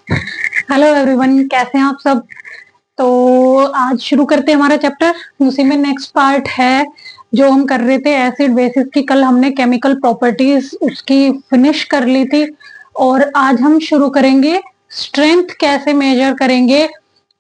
Hello everyone, कैसे हैं आप सब। तो आज शुरू करते हैं हमारा चैप्टर। उसी में नेक्स्ट पार्ट है जो हम कर रहे थे एसिड बेसिस की। कल हमने केमिकल प्रॉपर्टीज उसकी फिनिश कर ली थी और आज हम शुरू करेंगे स्ट्रेंथ कैसे मेजर करेंगे।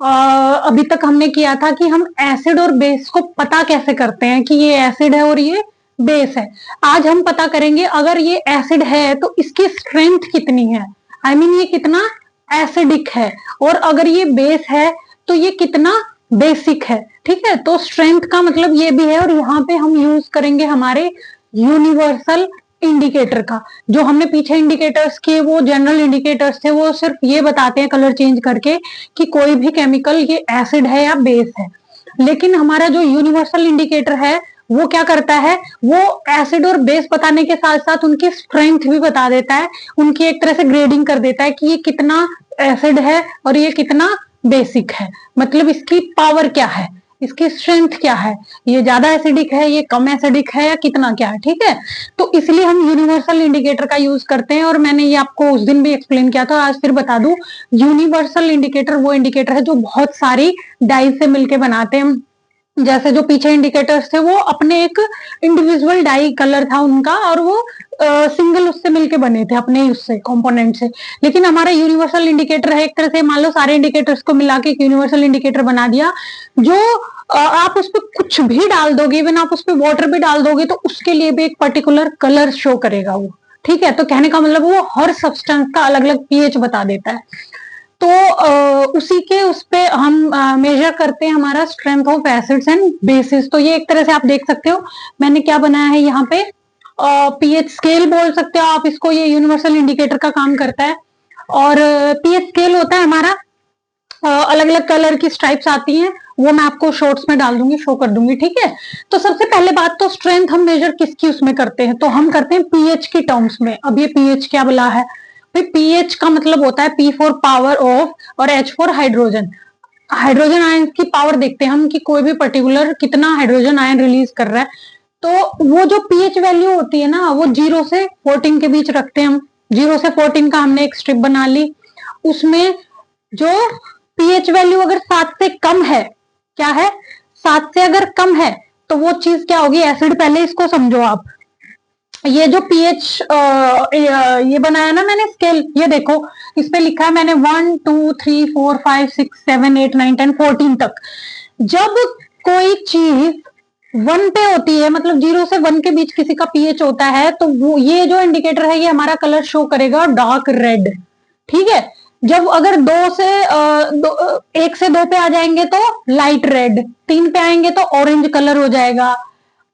अभी तक हमने किया था कि हम एसिड और बेस को पता कैसे करते हैं कि ये एसिड है और ये बेस है। आज हम पता करेंगे अगर ये एसिड है तो इसकी स्ट्रेंथ कितनी है। आई मीन ये कितना एसिडिक है, और अगर ये बेस है तो ये कितना बेसिक है। ठीक है, तो स्ट्रेंथ का मतलब ये भी है। और यहाँ पे हम यूज करेंगे हमारे यूनिवर्सल इंडिकेटर का। जो हमने पीछे इंडिकेटर्स किए वो जनरल इंडिकेटर्स थे, वो सिर्फ ये बताते हैं कलर चेंज करके कि कोई भी केमिकल ये एसिड है या बेस है। लेकिन हमारा जो यूनिवर्सल इंडिकेटर है वो क्या करता है, वो एसिड और बेस बताने के साथ साथ उनकी स्ट्रेंथ भी बता देता है, उनकी एक तरह से ग्रेडिंग कर देता है कि ये कितना एसिड है और ये कितना बेसिक है। मतलब इसकी पावर क्या है, इसकी स्ट्रेंथ क्या है, ये ज्यादा एसिडिक है, ये कम एसिडिक है, या कितना क्या है। ठीक है, तो इसलिए हम यूनिवर्सल इंडिकेटर का यूज करते हैं। और मैंने ये आपको उस दिन भी एक्सप्लेन किया था, आज फिर बता दूं। यूनिवर्सल इंडिकेटर वो इंडिकेटर है जो बहुत सारी डाई से मिलके बनाते हैं। जैसे जो पीछे इंडिकेटर्स थे वो अपने एक इंडिविजुअल डाई कलर था उनका, और वो सिंगल उससे मिलके बने थे अपने उससे कंपोनेंट से। लेकिन हमारा यूनिवर्सल इंडिकेटर है एक तरह से, मान लो सारे इंडिकेटर्स को मिला के एक यूनिवर्सल इंडिकेटर बना दिया, जो आप उस पर कुछ भी डाल दोगे, इवन आप उस पर वाटर भी डाल दोगे तो उसके लिए भी एक पर्टिकुलर कलर शो करेगा वो। ठीक है, तो कहने का मतलब वो हर सब्सटेंस का अलग अलग पीएच बता देता है। तो उसी के उस पे हम मेजर करते हैं हमारा strength of acids and basis. तो ये एक तरह से आप देख सकते हो मैंने क्या बनाया है यहाँ पे, पीएच स्केल बोल सकते हो आप इसको, ये यूनिवर्सल इंडिकेटर का काम करता है। और पीएच स्केल होता है हमारा, अलग अलग कलर की स्ट्राइप्स आती हैं, वो मैं आपको शॉर्ट्स में डाल दूंगी, शो कर दूंगी। ठीक है, तो सबसे पहले बात तो स्ट्रेंथ हम मेजर किसकी उसमें करते हैं, तो हम करते हैं पीएच की टर्म्स में। अब ये पीएच क्या बोला है भाई, पीएच का मतलब होता है पी फॉर पावर ऑफ और H for hydrogen. Hydrogen ion की पावर देखते हैं हम कि कोई भी पर्टिकुलर कितना हाइड्रोजन आयन रिलीज कर रहा है। तो वो जो पीएच वैल्यू होती है ना, वो 0 से 14 के बीच रखते हैं हम। 0 से 14 का हमने एक स्ट्रिप बना ली, उसमें जो पीएच वैल्यू अगर 7 से कम है, क्या है, 7 से अगर कम है तो वो चीज क्या होगी, एसिड। पहले इसको समझो आप, ये जो पीएच ये बनाया ना मैंने स्केल, ये देखो इस पे लिखा है मैंने 1 2 3 4 5 6 7 8 9 10 14 तक। जब कोई चीज 1 पे होती है, मतलब 0 से 1 के बीच किसी का पीएच होता है, तो वो ये जो इंडिकेटर है ये हमारा कलर शो करेगा डार्क रेड। ठीक है, जब अगर 1 से 2 पे आ जाएंगे तो लाइट रेड, 3 पे आएंगे तो ऑरेंज कलर हो जाएगा।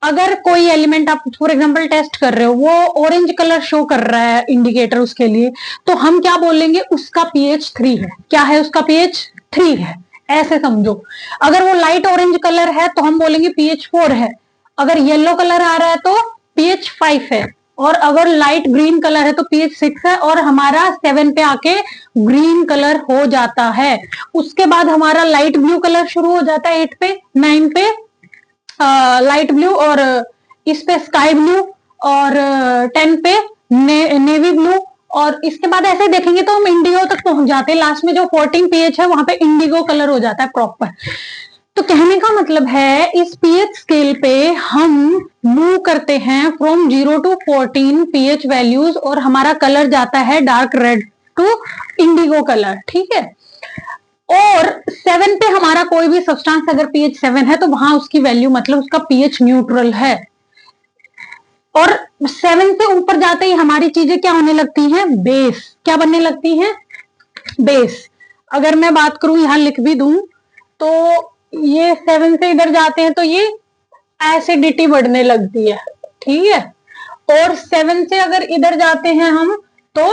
अगर कोई एलिमेंट आप फॉर एग्जांपल टेस्ट कर रहे हो, वो ऑरेंज कलर शो कर रहा है इंडिकेटर उसके लिए, तो हम क्या बोलेंगे, उसका पीएच 3 है। क्या है, उसका पीएच 3 है, ऐसे समझो। अगर वो लाइट ऑरेंज कलर है तो हम बोलेंगे पीएच 4 है। अगर येलो कलर आ रहा है तो पीएच 5 है, और अगर लाइट ग्रीन कलर है तो पीएच 6 है, और हमारा 7 पे आके ग्रीन कलर हो जाता है। उसके बाद हमारा लाइट ब्लू कलर शुरू हो जाता है 8 पे, 9 पे लाइट ब्लू, और इस पे स्काई ब्लू, और 10 पे नेवी ब्लू, और इसके बाद ऐसे देखेंगे तो हम इंडिगो तक पहुंच जाते हैं। लास्ट में जो 14 पीएच है वहां पे इंडिगो कलर हो जाता है प्रॉपर। तो कहने का मतलब है इस पीएच स्केल पे हम मूव करते हैं फ्रॉम 0 टू 14 पीएच वैल्यूज, और हमारा कलर जाता है dark red to indigo colour. ठीक है, और 7 पे हमारा कोई भी सब्सटेंस अगर पीएच 7 है तो वहां उसकी वैल्यू मतलब उसका पीएच न्यूट्रल है। और 7 से ऊपर जाते ही हमारी चीजें क्या होने लगती हैं, बेस। क्या बनने लगती हैं, बेस। अगर मैं बात करूं, यहां लिख भी दूं, तो ये 7 से इधर जाते हैं तो ये एसिडिटी बढ़ने लगती है। ठीक है, और 7 से अगर इधर जाते हैं हम तो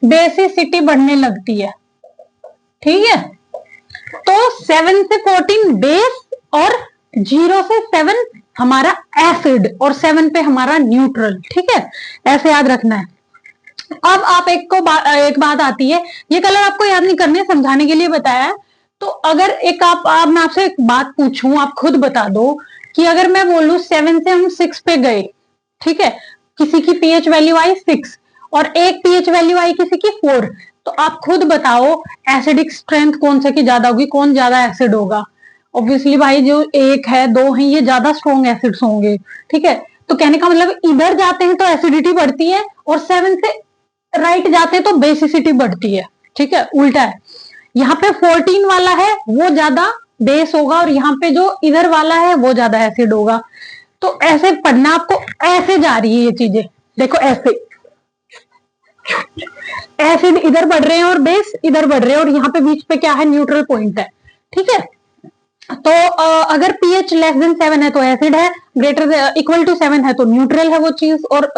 बेसिसिटी बढ़ने लगती है। ठीक है, तो 7 से 14 बेस, और 0 से 7 हमारा एसिड, और 7 पे हमारा न्यूट्रल। ठीक है, ऐसे याद रखना है। अब आप एक बात आती है, ये कलर आपको याद नहीं करने, समझाने के लिए बताया है। तो अगर मैं आपसे एक बात पूछूं, आप खुद बता दो कि अगर मैं बोलूं 7 से हम 6 पे गए, ठीक है, किसी की पीएच वैल्यू आई 6 और एक पीएच वैल्यू आई किसी की 4, तो आप खुद बताओ एसिडिक स्ट्रेंथ कौन से की ज्यादा होगी, कौन ज्यादा एसिड होगा। ऑब्वियसली भाई जो 1 है 2 है ये ज्यादा स्ट्रॉन्ग एसिड्स होंगे, ठीक है। तो कहने का मतलब इधर जाते हैं तो एसिडिटी बढ़ती है, और 7 से राइट जाते हैं तो बेसिसिटी बढ़ती है, ठीक है, उल्टा है। यहाँ पे 14 वाला है वो ज्यादा बेस होगा, और यहाँ पे जो इधर वाला है वो ज्यादा एसिड होगा। तो ऐसे पढ़ना आपको, ऐसे जा रही है ये चीजें, देखो ऐसे एसिड इधर बढ़ रहे हैं और बेस इधर बढ़ रहे हैं, और यहाँ पे बीच पे क्या है, न्यूट्रल पॉइंट है, ठीक है। तो अगर pH लेस देन 7 है तो एसिड है, ग्रेटर इक्वल टू 7 है तो न्यूट्रल है वो चीज, और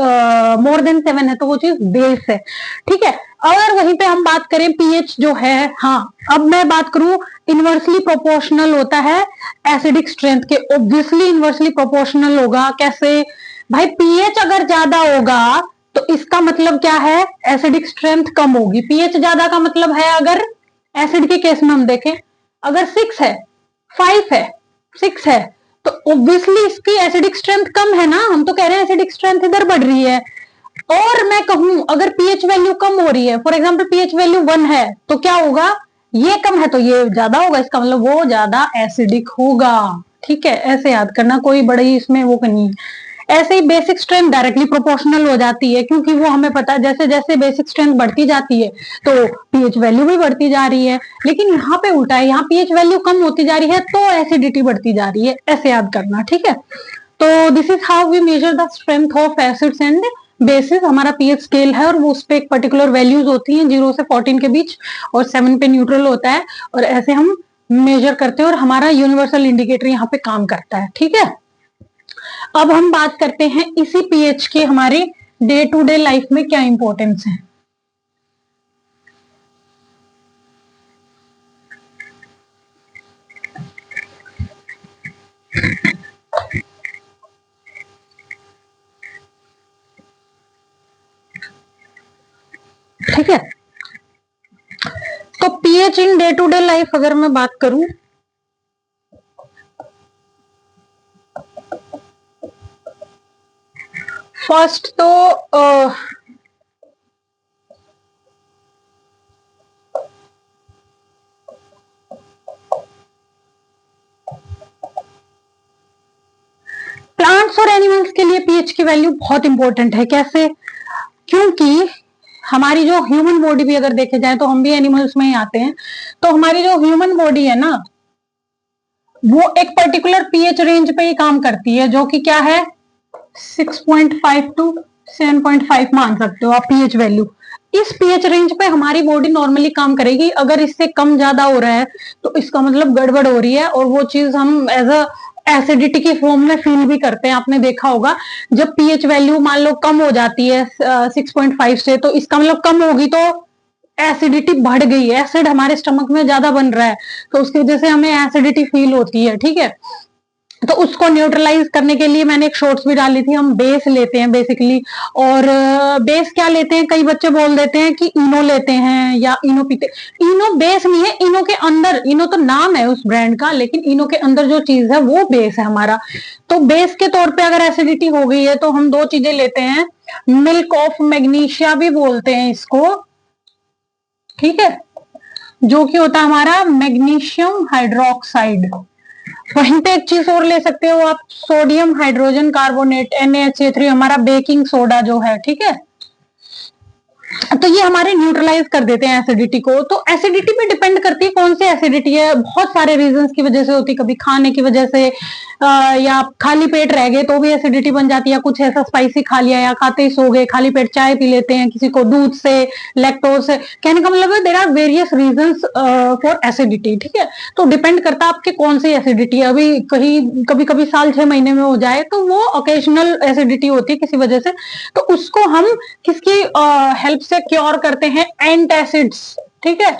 मोर देन 7 है तो वो चीज बेस है, ठीक है। अगर वहीं पे हम बात करें pH जो है, हाँ अब मैं बात करूं, इनवर्सली प्रोपोर्शनल होता है एसिडिक स्ट्रेंथ के। ऑब्वियसली इनवर्सली प्रोपोर्शनल होगा, कैसे भाई, pH अगर ज्यादा होगा तो इसका मतलब क्या है, एसिडिक स्ट्रेंथ कम होगी। pH ज्यादा का मतलब है, अगर एसिड के केस में हम देखें, अगर 6 है 5 है 6 है तो ऑब्वियसली इसकी एसिडिक स्ट्रेंथ कम है ना, हम तो कह रहे हैं एसिडिक स्ट्रेंथ इधर बढ़ रही है। और मैं कहूं अगर pH वैल्यू कम हो रही है, फॉर एग्जांपल pH वैल्यू 1 है तो क्या होगा, ये कम है तो ये ज्यादा होगा, इसका मतलब वो ज्यादा एसिडिक होगा, ठीक है। ऐसे याद करना, कोई बड़ी इसमें वो नहीं। ऐसे ही बेसिक स्ट्रेंथ डायरेक्टली प्रोपोर्शनल हो जाती है, क्योंकि वो हमें पता है जैसे जैसे बेसिक स्ट्रेंथ बढ़ती जाती है तो pH वैल्यू भी बढ़ती जा रही है। लेकिन यहाँ पे उल्टा है, यहाँ pH वैल्यू कम होती जा रही है तो एसिडिटी बढ़ती जा रही है, ऐसे याद करना, ठीक है। तो this is how we measure the strength of acids and bases. हमारा पीएच स्केल है और वो उस पर एक पर्टिकुलर वैल्यूज होती हैं 0 से 14 के बीच, और 7 पे न्यूट्रल होता है, और ऐसे हम मेजर करते हैं और हमारा यूनिवर्सल इंडिकेटर यहाँ पे काम करता है, ठीक है। अब हम बात करते हैं इसी पीएच के हमारे डे टू डे लाइफ में क्या इंपॉर्टेंस है। ठीक है, तो pH in day to day life अगर मैं बात करूं, फर्स्ट तो प्लांट्स और एनिमल्स के लिए पीएच की वैल्यू बहुत इंपॉर्टेंट है। कैसे? क्योंकि हमारी जो ह्यूमन बॉडी भी अगर देखे जाए तो हम भी एनिमल्स में ही आते हैं, तो हमारी जो ह्यूमन बॉडी है ना वो एक पर्टिकुलर पीएच रेंज पे ही काम करती है, जो कि क्या है 6.5 टू 7.5 मान सकते हो आप पीएच वैल्यू। इस पीएच रेंज पे हमारी बॉडी नॉर्मली काम करेगी। अगर इससे कम ज्यादा हो रहा है तो इसका मतलब गड़बड़ हो रही है, और वो चीज हम एज अ एसिडिटी की फॉर्म में फील भी करते हैं। आपने देखा होगा जब पीएच वैल्यू मान लो कम हो जाती है 6.5 से, तो इसका मतलब कम होगी तो एसिडिटी बढ़ गई है, एसिड हमारे स्टमक में ज्यादा बन रहा है, तो उसकी वजह से हमें एसिडिटी फील होती है, ठीक है। तो उसको न्यूट्रलाइज करने के लिए मैंने एक शॉर्ट्स भी डाली थी, हम बेस लेते हैं बेसिकली। और बेस क्या लेते हैं, कई बच्चे बोल देते हैं कि इनो लेते हैं या इनो पीते। इनो बेस नहीं है, इनो के अंदर, इनो तो नाम है उस ब्रांड का, लेकिन इनो के अंदर जो चीज है वो बेस है हमारा। तो बेस के तौर पे अगर एसिडिटी हो गई है तो हम 2 चीजें लेते हैं, मिल्क ऑफ मैग्नीशिया भी बोलते हैं इसको, ठीक है, जो कि होता है हमारा मैग्नीशियम हाइड्रोक्साइड। वहीं पे एक चीज और ले सकते हो आप, सोडियम हाइड्रोजन कार्बोनेट NaHA3, हमारा बेकिंग सोडा जो है, ठीक है। तो ये हमारे न्यूट्रलाइज कर देते हैं एसिडिटी को। तो एसिडिटी पे डिपेंड करती है कौन सी एसिडिटी है, बहुत सारे रीजंस की वजह से होती है, कभी खाने की वजह से या खाली पेट रह गए तो भी एसिडिटी बन जाती है, कुछ ऐसा स्पाइसी खा लिया या खाते ही सो गए, खाली पेट चाय पी लेते हैं, किसी को दूध से, लैक्टोज से। कहने का मतलब है there are various reasons for acidity, ठीक है। तो डिपेंड करता है आपके कौन सी एसिडिटी है। अभी कहीं कभी कभी साल 6 महीने में हो जाए तो वो ओकेजनल एसिडिटी होती है किसी वजह से, तो उसको हम किसकी हेल्प से क्योर करते हैं, एंटासिड्स, ठीक है।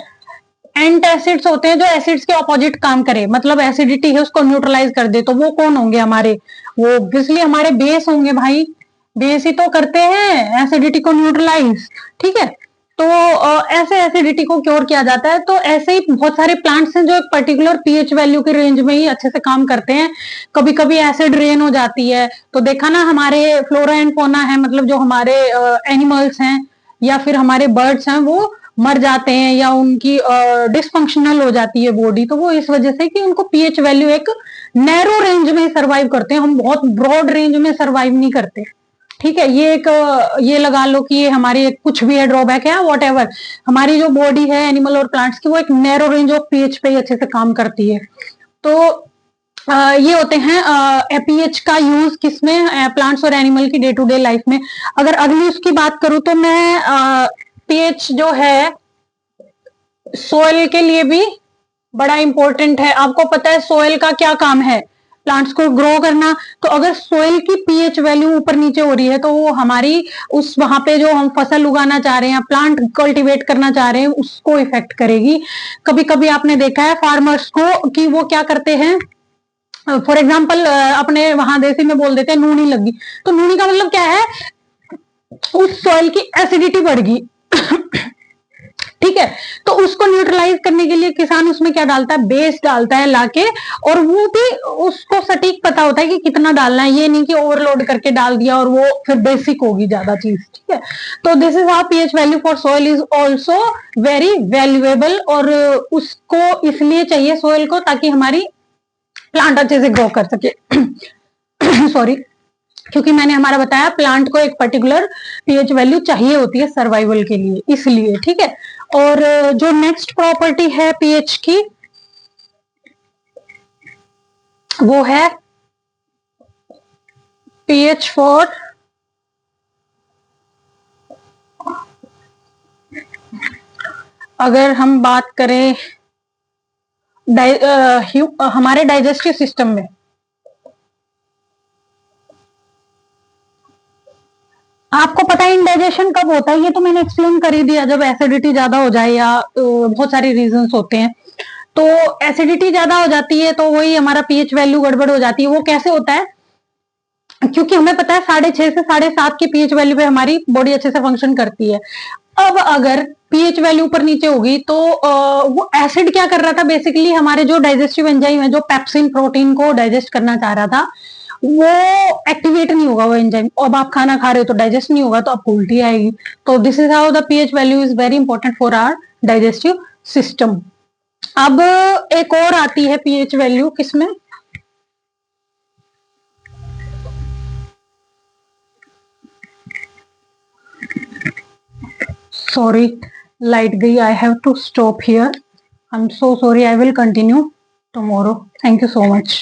एंटासिड्स होते हैं जो एसिड्स के ऑपोजिट काम करे, मतलब एसिडिटी है उसको न्यूट्रलाइज कर दे। तो वो कौन होंगे हमारे, वो ऑब्वियसली हमारे बेस होंगे भाई, बेस ही तो करते हैं एसिडिटी को न्यूट्रलाइज, ठीक है। तो ऐसे एसिडिटी को क्योर किया जाता है। तो ऐसे ही बहुत सारे प्लांट्स हैं जो एक पर्टिकुलर पीएच वैल्यू की रेंज में ही अच्छे से काम करते हैं। कभी कभी एसिड रेन हो जाती है, तो देखा ना हमारे फ्लोरा एंड फौना है, मतलब जो हमारे एनिमल्स हैं या फिर हमारे बर्ड्स हैं, वो मर जाते हैं या उनकी डिसफंक्शनल हो जाती है बॉडी, तो वो इस वजह से कि उनको पीएच वैल्यू एक नैरो रेंज में सर्वाइव करते हैं, हम बहुत ब्रॉड रेंज में सर्वाइव नहीं करते। ठीक है, ये एक ये लगा लो कि ये हमारी एक कुछ भी है ड्रॉबैक है वॉट एवर, हमारी जो बॉडी है एनिमल और प्लांट्स की वो एक नैरो रेंज ऑफ पीएच पे ही अच्छे से काम करती है। तो ये होते हैं पीएच का यूज किसमें, प्लांट्स और एनिमल की डे टू डे लाइफ में। अगर अगली उसकी बात करूं तो मैं पीएच जो है सोइल के लिए भी बड़ा इंपॉर्टेंट है। आपको पता है सोइल का क्या काम है, प्लांट्स को ग्रो करना। तो अगर सोइल की पीएच वैल्यू ऊपर नीचे हो रही है तो वो हमारी उस वहां पे जो हम फसल उगाना चाह रहे हैं, प्लांट कल्टीवेट करना चाह रहे हैं, उसको इफेक्ट करेगी। कभी कभी आपने देखा है फार्मर्स को कि वो क्या करते हैं, फॉर एग्जाम्पल अपने वहां देसी में बोल देते हैं नूनी लगी, तो नूनी का मतलब क्या है, उस सॉइल की एसिडिटी बढ़ गई। ठीक है, तो उसको न्यूट्रलाइज करने के लिए किसान उसमें क्या डालता है, बेस डालता है लाके, और वो भी उसको सटीक पता होता है कि कितना डालना है, ये नहीं कि ओवरलोड करके डाल दिया और वो फिर बेसिक होगी ज्यादा चीज। ठीक है, तो this is how pH value for soil is also very valuable, और उसको इसलिए चाहिए सॉइल को ताकि हमारी प्लांट अच्छे से ग्रो कर सके। सॉरी, क्योंकि मैंने हमारा बताया प्लांट को एक पर्टिकुलर पीएच वैल्यू चाहिए होती है सर्वाइवल के लिए, इसलिए। ठीक है, और जो नेक्स्ट प्रॉपर्टी है पीएच की वो है पीएच फॉर अगर हम बात करें हमारे डाइजेस्टिव सिस्टम में, आपको पता है इंडाइजेशन कब होता है, ये तो मैंने एक्सप्लेन कर ही दिया, जब एसिडिटी ज्यादा हो जाए या बहुत सारे रीजंस होते हैं। तो एसिडिटी ज्यादा हो जाती है तो वही हमारा पीएच वैल्यू गड़बड़ हो जाती है। वो कैसे होता है, क्योंकि हमें पता है 6.5 से 7.5 की पीएच वैल्यू पे हमारी बॉडी अच्छे से फंक्शन करती है। अब अगर पीएच वैल्यू ऊपर नीचे होगी तो वो एसिड क्या कर रहा था, बेसिकली हमारे जो डाइजेस्टिव एंजाइम है जो पेप्सिन प्रोटीन को डाइजेस्ट करना चाह रहा था वो एक्टिवेट नहीं होगा वो एंजाइम। अब आप खाना खा रहे हो तो डाइजेस्ट नहीं होगा तो आपको उल्टी आएगी। तो this is how the pH value is very important for our digestive system. अब एक और आती है पीएच वैल्यू किसमें, सॉरी लाइट गई, I have to stop here, I am so sorry, I will continue tomorrow, thank you so much.